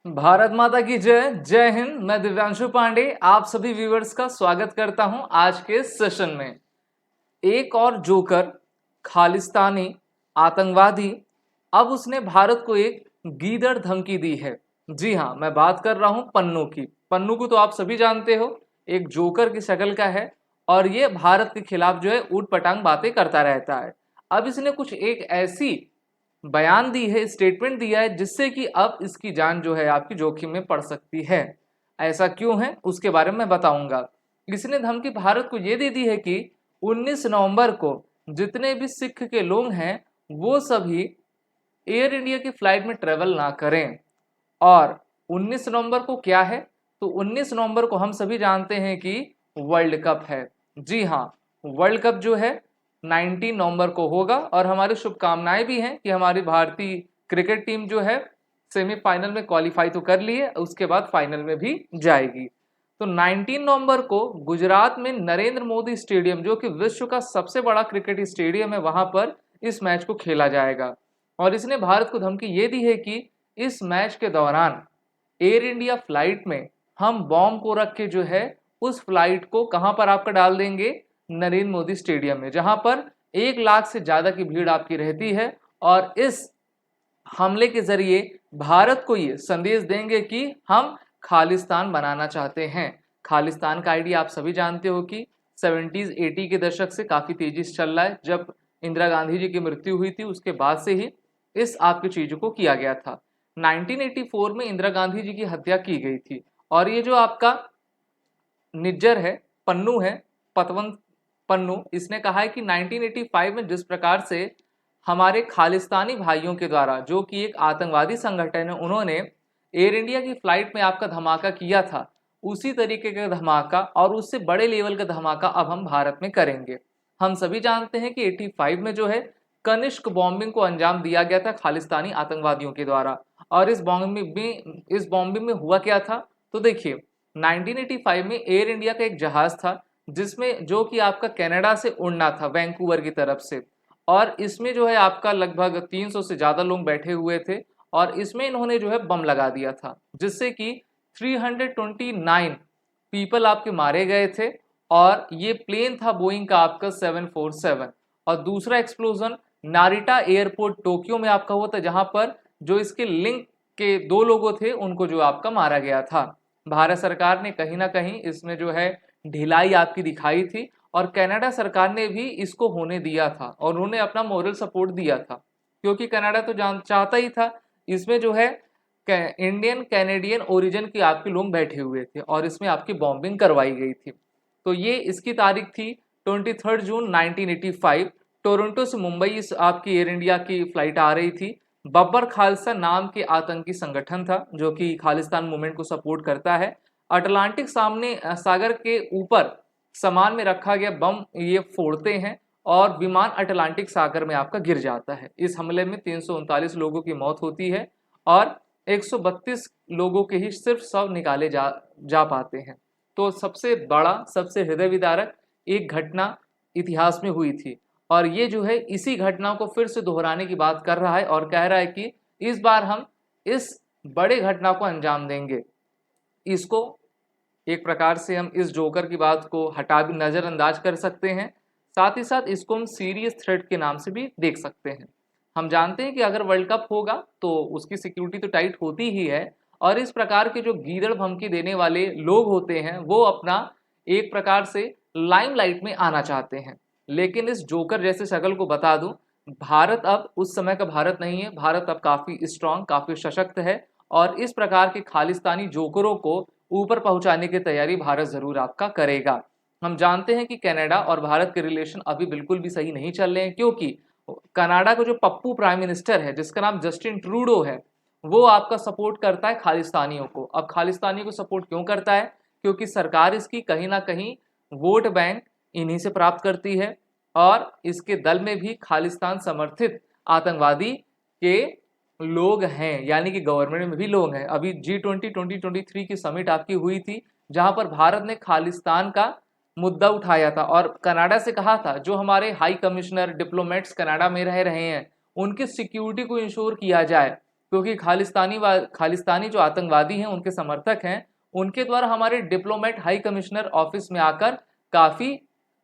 भारत माता की जय। जय हिंद। मैं दिव्यांशु पांडे आप सभी व्यूअर्स का स्वागत करता हूं आज के सेशन में। एक और जोकर खालिस्तानी आतंकवादी अब उसने भारत को एक गीदड़ धमकी दी है। जी हां, मैं बात कर रहा हूं पन्नू की। पन्नू को तो आप सभी जानते हो, एक जोकर की शक्ल का है और ये भारत के खिलाफ जो है ऊट पटांग बातें करता रहता है। अब इसने कुछ एक ऐसी बयान दी है, स्टेटमेंट दिया है जिससे कि अब इसकी जान जो है आपकी जोखिम में पड़ सकती है। ऐसा क्यों है उसके बारे में बताऊंगा। इसने धमकी भारत को यह दे दी है कि 19 नवंबर को जितने भी सिख के लोग हैं वो सभी एयर इंडिया की फ्लाइट में ट्रेवल ना करें। और 19 नवंबर को क्या है, तो 19 नवंबर को हम सभी जानते हैं कि वर्ल्ड कप है। जी हाँ, वर्ल्ड कप जो है 19 नवंबर को होगा और हमारी शुभकामनाएं भी हैं कि हमारी भारतीय क्रिकेट टीम जो है सेमीफाइनल में क्वालिफाई तो कर ली है, उसके बाद फाइनल में भी जाएगी। तो 19 नवंबर को गुजरात में नरेंद्र मोदी स्टेडियम, जो कि विश्व का सबसे बड़ा क्रिकेट स्टेडियम है, वहां पर इस मैच को खेला जाएगा। और इसने भारत को धमकी ये दी है कि इस मैच के दौरान एयर इंडिया फ्लाइट में हम बॉम्ब को रख के जो है उस फ्लाइट को कहां पर आपका डाल देंगे, नरेंद्र मोदी स्टेडियम में, जहां पर 1 लाख से ज्यादा की भीड़ आपकी रहती है। और इस हमले के जरिए भारत को ये संदेश देंगे कि हम खालिस्तान बनाना चाहते हैं। खालिस्तान का आइडिया आप सभी जानते हो कि 70s 80 के दशक से काफी तेजी से चल रहा है। जब इंदिरा गांधी जी की मृत्यु हुई थी उसके बाद से ही इस आपकी चीजों को किया गया था। 1984 में इंदिरा गांधी जी की हत्या की गई थी। और ये जो आपका निज्जर है, पन्नू है, पतवंत पन्नू, इसने कहा है कि 1985 में जिस प्रकार से हमारे खालिस्तानी भाइयों के द्वारा, जो कि एक आतंकवादी संगठन है, उन्होंने एयर इंडिया की फ्लाइट में आपका धमाका किया था, उसी तरीके का धमाका और उससे बड़े लेवल का धमाका अब हम भारत में करेंगे। हम सभी जानते हैं कि 85 में जो है कनिष्क बॉम्बिंग को अंजाम दिया गया था खालिस्तानी आतंकवादियों के द्वारा। और इस बॉम्बिंग में हुआ क्या था, तो देखिए 1985 में एयर इंडिया का एक जहाज था जिसमें, जो कि आपका कनाडा से उड़ना था वैंकूवर की तरफ से। और इसमें जो है आपका लगभग 300 से ज्यादा लोग बैठे हुए थे और इसमें इन्होंने जो है बम लगा दिया था जिससे कि 329 पीपल आपके मारे गए थे। और ये प्लेन था बोइंग का आपका 747। और दूसरा एक्सप्लोजन नारिटा एयरपोर्ट टोक्यो में आपका हुआ था, जहां पर जो इसके लिंक के 2 लोगों थे उनको जो आपका मारा गया था। भारत सरकार ने कहीं ना कहीं इसमें जो है ढिलाई आपकी दिखाई थी और कनाडा सरकार ने भी इसको होने दिया था और उन्होंने अपना मोरल सपोर्ट दिया था, क्योंकि कनाडा तो जान चाहता ही था इसमें जो है इंडियन कैनेडियन ओरिजिन के आपके लोग बैठे हुए थे और इसमें आपकी बॉम्बिंग करवाई गई थी। तो ये इसकी तारीख थी 23 जून 1985। टोरंटो से मुंबई इस आपकी एयर इंडिया की फ्लाइट आ रही थी। बब्बर खालसा नाम के आतंकी संगठन था जो कि खालिस्तान मूवमेंट को सपोर्ट करता है। अटलांटिक सामने सागर के ऊपर सामान में रखा गया बम ये फोड़ते हैं और विमान अटलांटिक सागर में आपका गिर जाता है। इस हमले में 339 लोगों की मौत होती है और 132 लोगों के ही सिर्फ शव निकाले जा पाते हैं। तो सबसे बड़ा, सबसे हृदय विदारक एक घटना इतिहास में हुई थी और ये जो है इसी घटना को फिर से दोहराने की बात कर रहा है और कह रहा है कि इस बार हम इस बड़े घटना को अंजाम देंगे। इसको एक प्रकार से हम इस जोकर की बात को हटा भी नजरअंदाज कर सकते हैं, साथ ही साथ इसको हम सीरियस थ्रेट के नाम से भी देख सकते हैं। हम जानते हैं कि अगर वर्ल्ड कप होगा तो उसकी सिक्योरिटी तो टाइट होती ही है और इस प्रकार के जो गीदड़ धमकी देने वाले लोग होते हैं वो अपना एक प्रकार से लाइमलाइट में आना चाहते हैं। लेकिन इस जोकर जैसे शक्ल को बता दूं, भारत अब उस समय का भारत नहीं है। भारत अब काफी स्ट्रांग, काफी सशक्त है और इस प्रकार के खालिस्तानी जोकरों को ऊपर पहुंचाने की तैयारी भारत जरूर आपका करेगा। हम जानते हैं कि कनाडा और भारत के रिलेशन अभी बिल्कुल भी सही नहीं चल रहे हैं, क्योंकि कनाडा का जो पप्पू प्राइम मिनिस्टर है जिसका नाम जस्टिन ट्रूडो है, वो आपका सपोर्ट करता है खालिस्तानियों को। अब खालिस्तानियों को सपोर्ट क्यों करता है, क्योंकि सरकार इसकी कहीं ना कहीं वोट बैंक इन्हीं से प्राप्त करती है और इसके दल में भी खालिस्तान समर्थित आतंकवादी के लोग हैं, यानी कि गवर्नमेंट में भी लोग हैं। अभी G20 2023 की समिट आपकी हुई थी जहां पर भारत ने खालिस्तान का मुद्दा उठाया था और कनाडा से कहा था जो हमारे हाई कमिश्नर डिप्लोमेट्स कनाडा में रह रहे हैं उनकी सिक्योरिटी को इंश्योर किया जाए, क्योंकि खालिस्तानी जो आतंकवादी हैं, उनके समर्थक हैं, उनके द्वारा हमारे डिप्लोमेट हाई कमिश्नर ऑफिस में आकर काफ़ी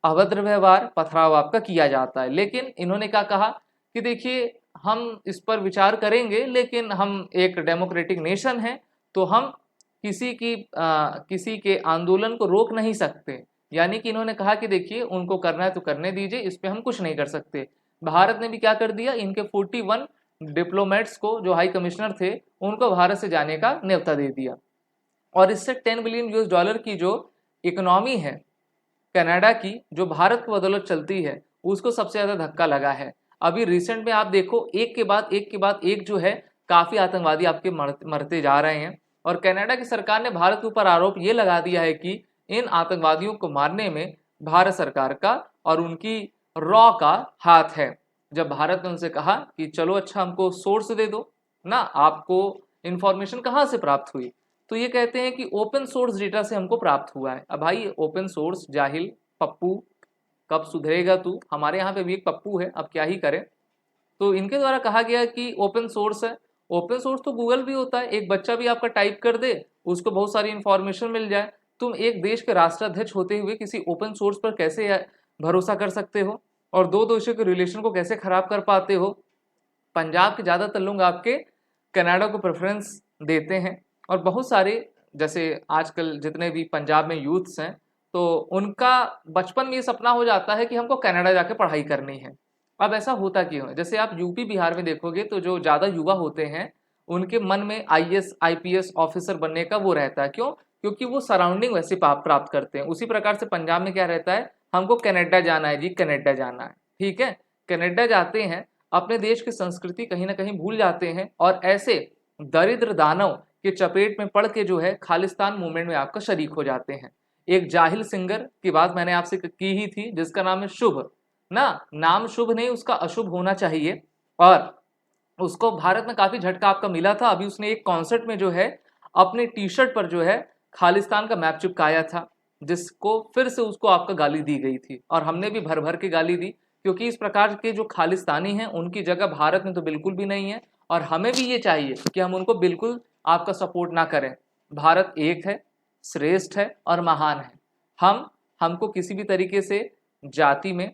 अभद्र व्यवहार, पथराव आपका किया जाता है। लेकिन इन्होंने क्या कहा कि देखिए हम इस पर विचार करेंगे, लेकिन हम एक डेमोक्रेटिक नेशन हैं, तो हम किसी के आंदोलन को रोक नहीं सकते। यानी कि इन्होंने कहा कि देखिए उनको करना है तो करने दीजिए, इस पे हम कुछ नहीं कर सकते। भारत ने भी क्या कर दिया, इनके 41 डिप्लोमेट्स को, जो हाई कमिश्नर थे, उनको भारत से जाने का न्योता दे दिया। और इससे 10 बिलियन यूएस डॉलर की जो इकोनॉमी है कनाडा की, जो भारत की बदौलत चलती है, उसको सबसे ज़्यादा धक्का लगा है। अभी रिसेंट में आप देखो, एक के बाद एक जो है काफ़ी आतंकवादी आपके मरते जा रहे हैं। और कनाडा की सरकार ने भारत के ऊपर आरोप ये लगा दिया है कि इन आतंकवादियों को मारने में भारत सरकार का और उनकी रॉ का हाथ है। जब भारत ने उनसे कहा कि चलो अच्छा हमको सोर्स दे दो ना, आपको इंफॉर्मेशन कहाँ से प्राप्त हुई, तो ये कहते हैं कि ओपन सोर्स डेटा से हमको प्राप्त हुआ है। अब भाई ओपन सोर्स, जाहिल पप्पू, कब सुधरेगा तू, हमारे यहाँ पे भी एक पप्पू है, अब क्या ही करें। तो इनके द्वारा कहा गया कि ओपन सोर्स है। ओपन सोर्स तो गूगल भी होता है, एक बच्चा भी आपका टाइप कर दे, उसको बहुत सारी इंफॉर्मेशन मिल जाए। तुम एक देश के राष्ट्राध्यक्ष होते हुए किसी ओपन सोर्स पर कैसे भरोसा कर सकते हो, और दो देशों के रिलेशन को कैसे खराब कर पाते हो। पंजाब के ज़्यादातर लोग आपके कनाडा को प्रेफरेंस देते हैं, और बहुत सारे, जैसे आजकल जितने भी पंजाब में यूथ्स हैं, तो उनका बचपन में ये सपना हो जाता है कि हमको कनाडा जाके पढ़ाई करनी है। अब ऐसा होता क्यों है, जैसे आप यूपी बिहार में देखोगे तो जो ज़्यादा युवा होते हैं उनके मन में आईएएस आईपीएस ऑफिसर बनने का वो रहता है। क्यों? क्योंकि वो सराउंडिंग वैसे प्राप्त करते हैं। उसी प्रकार से पंजाब में क्या रहता है, हमको कनाडा जाना है जी, कनाडा जाना है, ठीक है। कनाडा जाते हैं, अपने देश की संस्कृति कहीं ना कहीं भूल जाते हैं, और ऐसे दरिद्र दानव के चपेट में पड़ के जो है खालिस्तान मूवमेंट में आपका शरीक हो जाते हैं। एक जाहिल सिंगर की बात मैंने आपसे की ही थी, जिसका नाम है शुभ ना, नाम शुभ नहीं, उसका अशुभ होना चाहिए। और उसको भारत में काफी झटका आपका मिला था। अभी उसने एक कॉन्सर्ट में जो है अपने टी शर्ट पर जो है खालिस्तान का मैप चिपकाया था, जिसको फिर से उसको आपका गाली दी गई थी, और हमने भी भर भर के गाली दी, क्योंकि इस प्रकार के जो खालिस्तानी हैं उनकी जगह भारत में तो बिल्कुल भी नहीं है। और हमें भी ये चाहिए कि हम उनको बिल्कुल आपका सपोर्ट ना करें। भारत एक है, श्रेष्ठ है और महान है। हमको किसी भी तरीके से जाति में,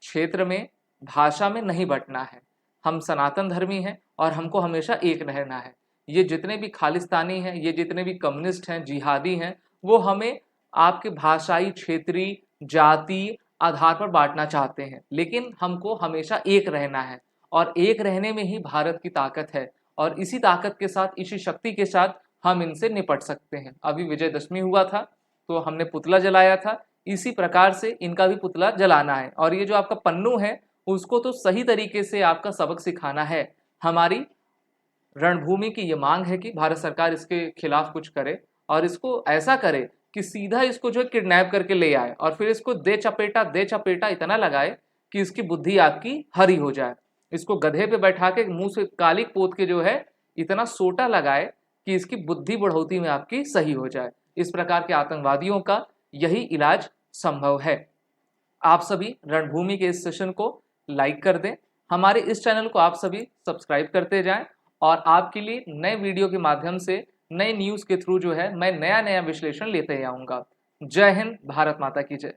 क्षेत्र में, भाषा में नहीं बंटना है। हम सनातन धर्मी हैं और हमको हमेशा एक रहना है। ये जितने भी खालिस्तानी हैं, ये जितने भी कम्युनिस्ट हैं, जिहादी हैं, वो हमें आपके भाषाई, क्षेत्रीय, जाति आधार पर बांटना चाहते हैं, लेकिन हमको हमेशा एक रहना है। और एक रहने में ही भारत की ताकत है, और इसी ताकत के साथ, इसी शक्ति के साथ हम इनसे निपट सकते हैं। अभी विजयदशमी हुआ था तो हमने पुतला जलाया था, इसी प्रकार से इनका भी पुतला जलाना है। और ये जो आपका पन्नू है, उसको तो सही तरीके से आपका सबक सिखाना है। हमारी रणभूमि की ये मांग है कि भारत सरकार इसके खिलाफ कुछ करे, और इसको ऐसा करे कि सीधा इसको जो है किडनैप करके ले आए, और फिर इसको दे चपेटा इतना लगाए कि इसकी बुद्धि आपकी हरी हो जाए। इसको गधे पे बैठा के मुंह से काली पोत के जो है इतना सोटा लगाए कि इसकी बुद्धि बढ़ोतरी में आपकी सही हो जाए। इस प्रकार के आतंकवादियों का यही इलाज संभव है। आप सभी रणभूमि के इस सेशन को लाइक कर दें, हमारे इस चैनल को आप सभी सब्सक्राइब करते जाएं, और आपके लिए नए वीडियो के माध्यम से, नए न्यूज़ के थ्रू जो है मैं नया विश्लेषण लेते आऊँगा। जय हिंद, भारत माता की जय।